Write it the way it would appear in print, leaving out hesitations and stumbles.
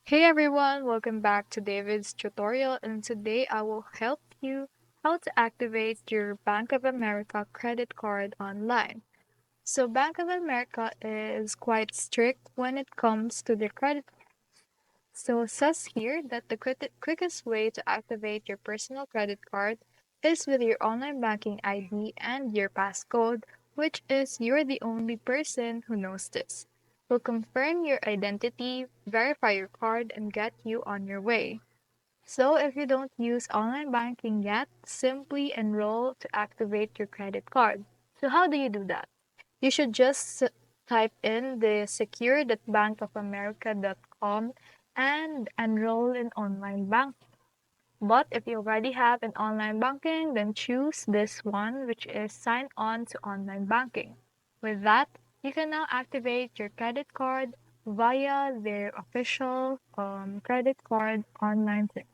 Hey everyone, welcome back to David's tutorial, and today I will help you how to activate your Bank of America credit card online. So Bank of America is quite strict when it comes to the credit. So it says here that the quickest way to activate your personal credit card is with your online banking ID and your passcode, which is you're the only person who knows this. We'll confirm your identity, verify your card, and get you on your way. So if you don't use online banking yet, simply enroll to activate your credit card. So how do you do that? You should just type in the secure.bankofamerica.com and enroll in online banking. But if you already have an online banking, then choose this one, which is sign on to online banking. With that, you can now activate your credit card via their official credit card online thing.